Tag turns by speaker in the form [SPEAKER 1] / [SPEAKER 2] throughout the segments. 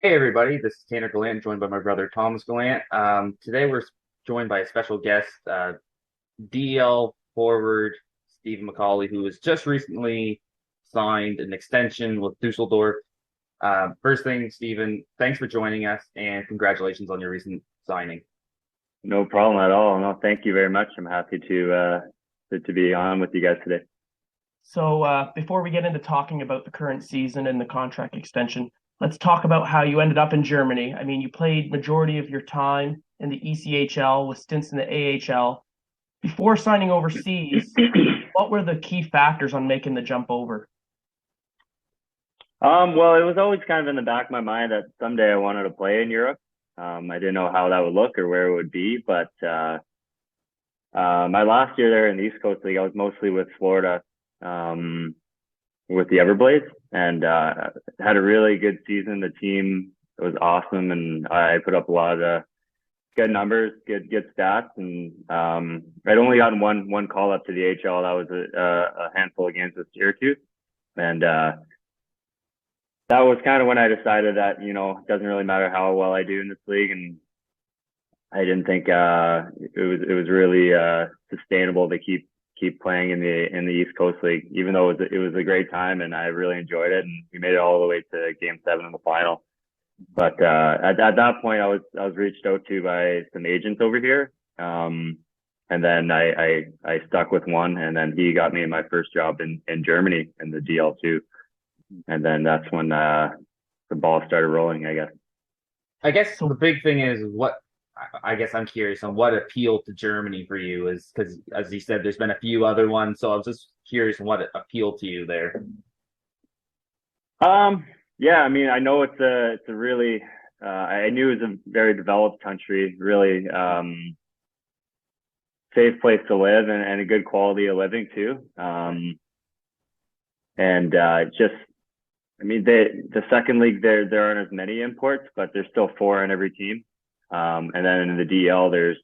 [SPEAKER 1] Hey everybody, this is Tanner Gallant, joined by my brother Thomas Gallant. Today we're joined by a special guest, DL forward Stephen MacAulay, who has just recently signed an extension with Dusseldorf. First thing, Stephen, thanks for joining us and congratulations on your recent signing.
[SPEAKER 2] No problem at all. No, thank you very much. I'm happy to be on with you guys today.
[SPEAKER 3] So before we get into talking about the current season and the contract extension, let's talk about how you ended up in Germany. I mean, you played majority of your time in the ECHL with stints in the AHL. Before signing overseas, what were the key factors on making the jump over?
[SPEAKER 2] Well, it was always kind of in the back of my mind that someday I wanted to play in Europe. I didn't know how that would look or where it would be, but my last year there in the East Coast League, I was mostly with Florida, with the Everblades, and had a really good season. The team was awesome, and I put up a lot of good numbers, good stats, and I'd only gotten one call up to the HL. That was a handful of games with Syracuse, and that was kind of when I decided that it doesn't really matter how well I do in this league, and I didn't think it was really sustainable to keep playing in the East Coast League, even though it was a great time and I really enjoyed it, and we made it all the way to Game 7 in the final. But at that point, I was reached out to by some agents over here, and then I stuck with one, and then he got me my first job in Germany in the DL2, and then that's when the ball started rolling, I guess.
[SPEAKER 1] I guess the big thing is I guess I'm curious on what appealed to Germany for you is because, as you said, there's been a few other ones. So I was just curious on what appealed to you there.
[SPEAKER 2] Yeah, I mean, I know it's a really I knew it was a very developed country, really safe place to live, and a good quality of living too. And just I mean, the second league there aren't as many imports, but there's still four on every team. And then in the DL, there's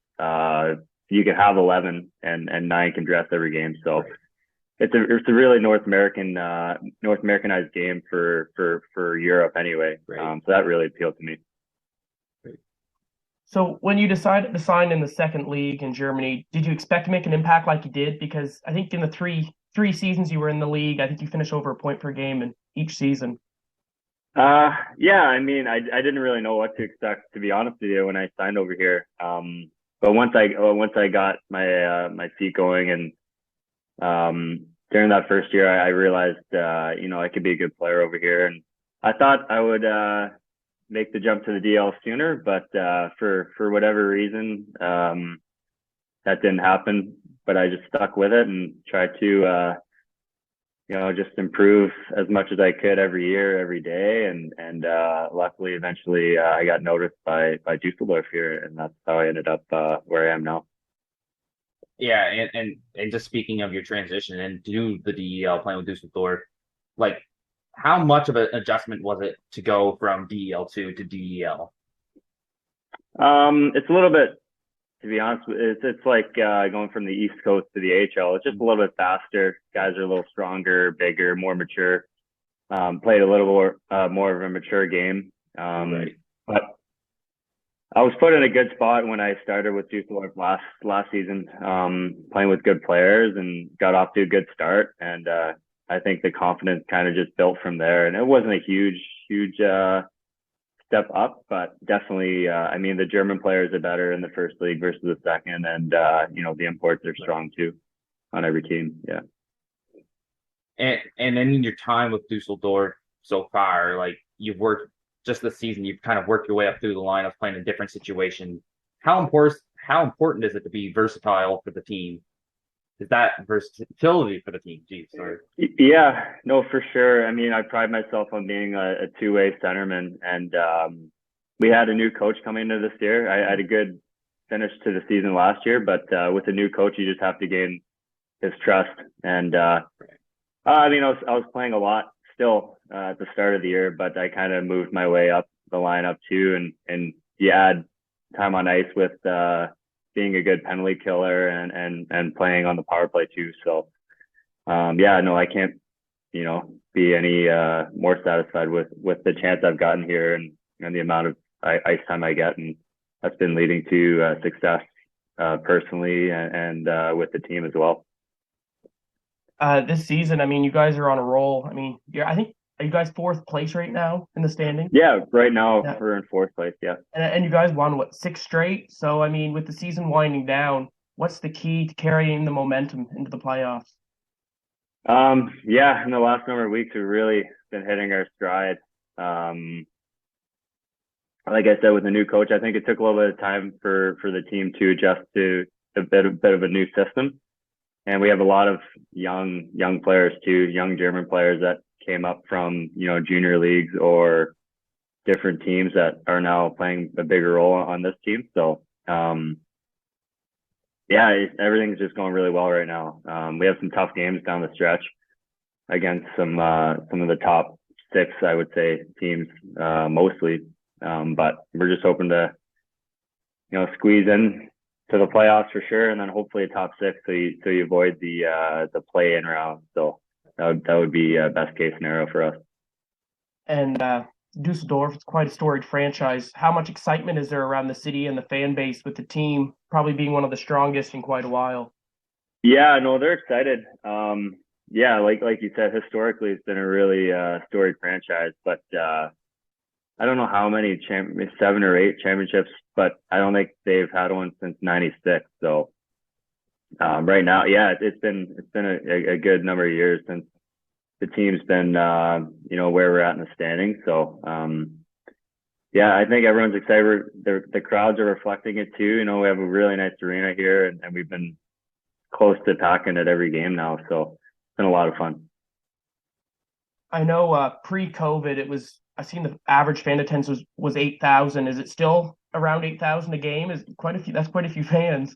[SPEAKER 2] you can have 11 and nine can dress every game. So it's a really North Americanized game for Europe anyway.
[SPEAKER 1] Right.
[SPEAKER 2] So that really appealed to me.
[SPEAKER 3] So when you decided to sign in the second league in Germany, did you expect to make an impact like you did? Because I think in the three seasons you were in the league, I think you finished over a point per game in each season.
[SPEAKER 2] Yeah, I mean, I didn't really know what to expect, to be honest with you, when I signed over here. But once I got my feet going, and during that first year, I realized I could be a good player over here, and I thought I would make the jump to the DL sooner, but for whatever reason, that didn't happen. But I just stuck with it and tried to just improve as much as I could every year, every day. And luckily, eventually, I got noticed by Dusseldorf here, and that's how I ended up where I am now.
[SPEAKER 1] Yeah, and just speaking of your transition into the DEL playing with Dusseldorf, like how much of an adjustment was it to go from DEL2 to DEL?
[SPEAKER 2] It's a little bit, to be honest, it's like going from the East Coast to the AHL. It's just a little bit faster. Guys are a little stronger, bigger, more mature. Played a little more of a mature game.
[SPEAKER 1] Right.
[SPEAKER 2] But I was put in a good spot when I started with Dusseldorf last season, playing with good players, and got off to a good start. And I think the confidence kind of just built from there. And it wasn't a huge step up, but definitely, I mean, the German players are better in the first league versus the second, and the imports are strong too on every team. Yeah.
[SPEAKER 1] And then in your time with Dusseldorf so far, like you've worked just this season, you've kind of worked your way up through the lineups, playing in different situations. How important is it to be versatile for the team? Is that versatility for the team? Geez, sorry.
[SPEAKER 2] Yeah, no, for sure. I mean, I pride myself on being a two-way centerman, and we had a new coach coming into this year. I had a good finish to the season last year, but with a new coach, you just have to gain his trust. And I mean, I was playing a lot still at the start of the year, but I kind of moved my way up the lineup too, and you add time on ice with being a good penalty killer and playing on the power play too. So yeah, no, I can't be any more satisfied with the chance I've gotten here, and and the amount of ice time I get, and that's been leading to success personally and with the team as well.
[SPEAKER 3] This season, I mean, you guys are on a roll. I mean, I think, are you guys fourth place right now in the standing?
[SPEAKER 2] Yeah, right now
[SPEAKER 3] Yeah.
[SPEAKER 2] we're in fourth place. Yeah.
[SPEAKER 3] And you guys won, what, six straight? So, I mean, with the season winding down, what's the key to carrying the momentum into the playoffs?
[SPEAKER 2] Yeah, in the last number of weeks, we've really been hitting our stride. Like I said, with the new coach, I think it took a little bit of time for the team to adjust to a bit of a new system. And we have a lot of young players too, young German players that came up from, junior leagues or different teams that are now playing a bigger role on this team. So, yeah, everything's just going really well right now. We have some tough games down the stretch against some of the top six, I would say, teams, mostly. But we're just hoping to, squeeze in to the playoffs for sure, and then hopefully a top six, so you avoid the play-in round. So that would be best case scenario for us.
[SPEAKER 3] And Dusseldorf, it's quite a storied franchise. How much excitement is there around the city and the fan base with the team probably being one of the strongest in quite a while?
[SPEAKER 2] Yeah, no, they're excited. Yeah, like you said, historically it's been a really storied franchise, but I don't know how many 7 or 8 championships, but I don't think they've had one since '96. So right now, yeah, it's been a good number of years since the team's been where we're at in the standings. So yeah, I think everyone's excited. The crowds are reflecting it too. We have a really nice arena here, and we've been close to packing at every game now. So it's been a lot of fun.
[SPEAKER 3] I know pre-COVID, I've seen the average fan attendance was 8,000. Is it still around 8,000 a game? Is quite a few. That's quite a few fans.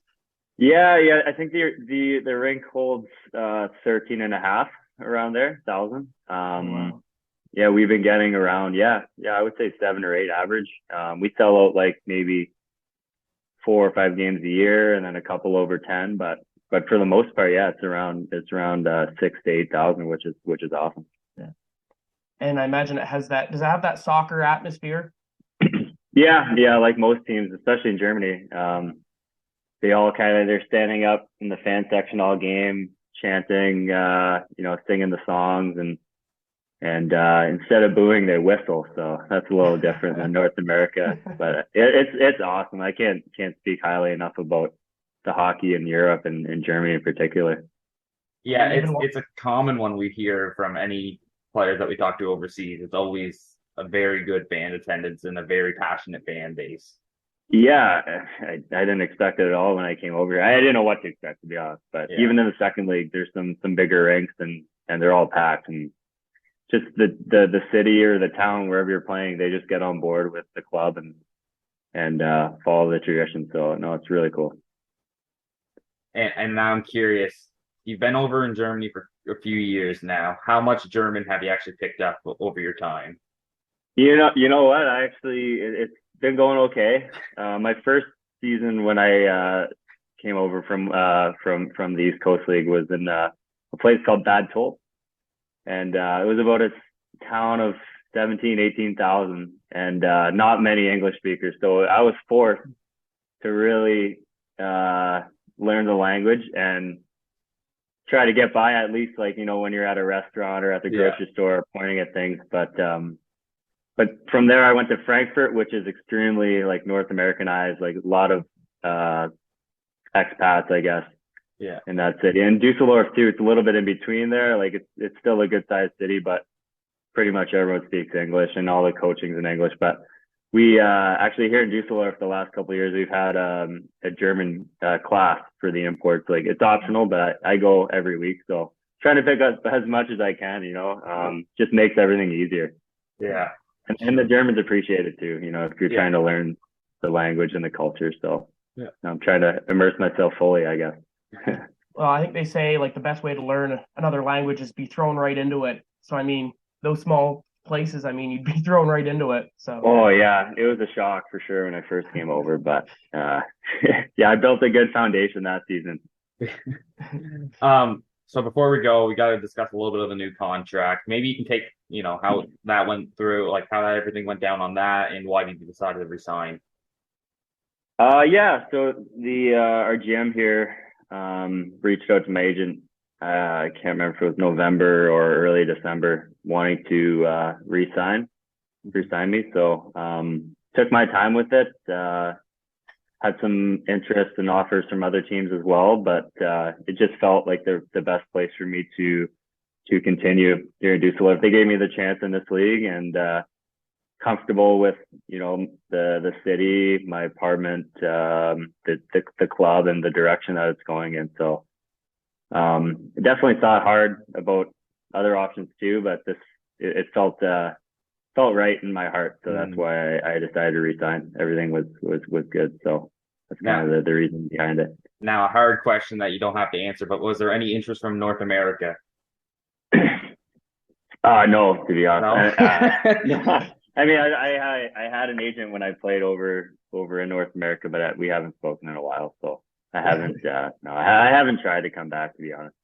[SPEAKER 2] Yeah. I think the rink holds 13 and a half around there, 1,000.
[SPEAKER 3] Wow.
[SPEAKER 2] Yeah, we've been getting around, I would say 7 or 8 average. We sell out like maybe 4 or 5 games a year, and then a couple over 10. But for the most part, yeah, it's around 6 to 8,000, which is awesome.
[SPEAKER 3] Yeah. And I imagine does it have that soccer atmosphere?
[SPEAKER 2] Yeah, like most teams, especially in Germany. They all they're standing up in the fan section all game, chanting, singing the songs, and instead of booing, they whistle. So that's a little different than North America, but it's awesome. I can't speak highly enough about the hockey in Europe and in Germany in particular.
[SPEAKER 1] Yeah, it's a common one we hear from any players that we talk to overseas. It's always a very good fan attendance and a very passionate fan base.
[SPEAKER 2] Yeah, I didn't expect it at all when I came over here. I didn't know what to expect, to be honest. But yeah. Even in the second league, there's some bigger rinks, and they're all packed, and just the city or the town, wherever you're playing, they just get on board with the club and follow the tradition. So no, it's really cool.
[SPEAKER 1] And now I'm curious, you've been over in Germany for a few years now. How much German have you actually picked up over your time?
[SPEAKER 2] You know what? It's been going okay. My first season when I came over from the East Coast League was in a place called Bad Tolp, and it was about a town of 18,000, and not many English speakers. So I was forced to really learn the language and try to get by, at least when you're at a restaurant or at the grocery store pointing at things. But from there I went to Frankfurt, which is extremely North Americanized, a lot of expats, I guess.
[SPEAKER 3] Yeah.
[SPEAKER 2] In that city. And Dusseldorf too, it's a little bit in between there. It's still a good sized city, but pretty much everyone speaks English and all the coaching's in English. But we actually here in Dusseldorf the last couple of years we've had a German class for the imports. It's optional, but I go every week, so trying to pick up as much as I can, just makes everything easier.
[SPEAKER 1] Yeah.
[SPEAKER 2] And the Germans appreciate it too, if you're trying to learn the language and the culture. So I'm trying to immerse myself fully, I guess.
[SPEAKER 3] Well, I think they say the best way to learn another language is be thrown right into it. So I mean, those small places, you'd be thrown right into it. So
[SPEAKER 2] oh yeah, it was a shock for sure when I first came over, but yeah, I built a good foundation that season.
[SPEAKER 1] So before we go, we got to discuss a little bit of the new contract. Maybe you can take how that went through, like how everything went down on that, and why did you decide to resign?
[SPEAKER 2] Yeah. So the our GM here reached out to my agent. I can't remember if it was November or early December, wanting to resign me. So took my time with it. Had some interest and offers from other teams as well, but it just felt like the best place for me to continue here in Dusseldorf. They gave me the chance in this league, and comfortable with the city, my apartment, the club, and the direction that it's going in. So definitely thought hard about other options too, but it felt right in my heart, so that's why I decided to resign. Everything was good, so that's kind of the reason behind it.
[SPEAKER 1] Now, a hard question that you don't have to answer, but was there any interest from North America?
[SPEAKER 2] No, to be honest.
[SPEAKER 1] No?
[SPEAKER 2] I mean, I had an agent when I played over in North America, but we haven't spoken in a while, so I haven't. No, I haven't tried to come back, to be honest.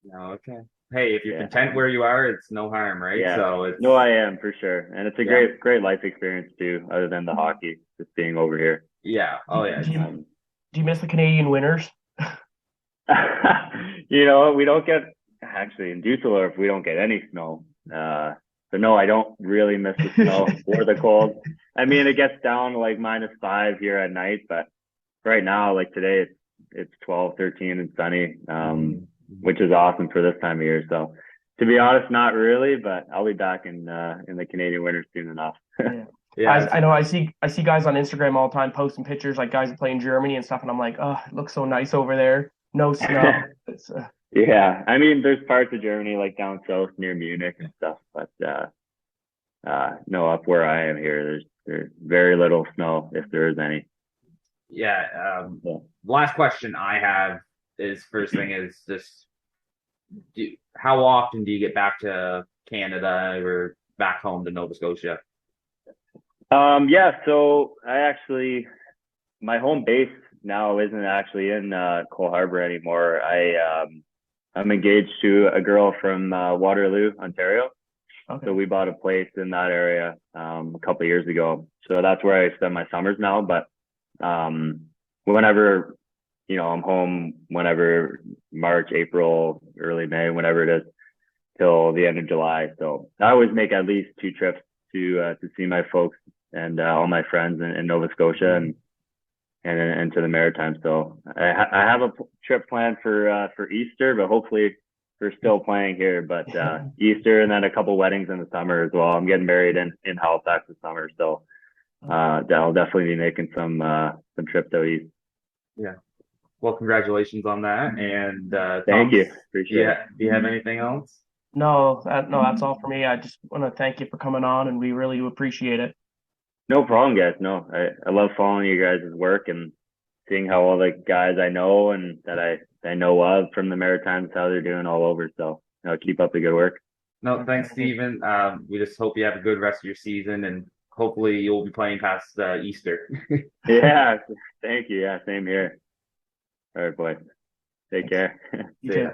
[SPEAKER 1] No, okay. Hey, if you're content where you are, it's no harm, right?
[SPEAKER 2] Yeah.
[SPEAKER 1] So it's
[SPEAKER 2] No, I am for sure, and it's a great life experience too, other than the hockey, just being over here.
[SPEAKER 1] Yeah. Oh yeah.
[SPEAKER 3] Do you miss the Canadian winters?
[SPEAKER 2] We don't get actually in Dusseldorf. We don't get any snow. So no, I don't really miss the snow or the cold. I mean, it gets down to like -5 here at night, but right now, like today, it's 12, 13 and sunny, which is awesome for this time of year. So to be honest, not really, but I'll be back in the Canadian winter soon enough.
[SPEAKER 3] Yeah. I know I see guys on Instagram all the time posting pictures, like guys that play in Germany and stuff, and I'm like, oh, it looks so nice over there. No snow. It's
[SPEAKER 2] Yeah, I mean, there's parts of Germany like down south near Munich and stuff, but no, up where I am here, there's very little snow, if there is any.
[SPEAKER 1] Yeah. Last question I have is, first thing is just, how often do you get back to Canada or back home to Nova Scotia?
[SPEAKER 2] Yeah, so my home base now isn't actually in Cole Harbour anymore. I'm engaged to a girl from Waterloo, Ontario.
[SPEAKER 3] okay.
[SPEAKER 2] So we bought a place in that area a couple of years ago. So that's where I spend my summers now. But whenever I'm home, whenever March, April, early May, whenever it is, till the end of July. So I always make at least 2 trips to see my folks and all my friends in Nova Scotia and to the Maritime. So I have a trip planned for Easter, but hopefully we're still playing here. But Easter, and then a couple weddings in the summer as well. I'm getting married in Halifax this summer, so I'll definitely be making some trips out east.
[SPEAKER 1] Yeah. Well, congratulations on that, and
[SPEAKER 2] thank you. Appreciate it.
[SPEAKER 1] Do you have anything else?
[SPEAKER 3] No, that's all for me. I just want to thank you for coming on, and we really appreciate it.
[SPEAKER 2] No problem, guys. No, I love following you guys' work and seeing how all the guys I know and that I know of from the Maritimes, how they're doing all over. So keep up the good work.
[SPEAKER 1] No, thanks, Stephen. We just hope you have a good rest of your season, and hopefully you'll be playing past Easter.
[SPEAKER 2] Yeah, thank you. Yeah, same here. All right, boys. Take care.
[SPEAKER 3] You too.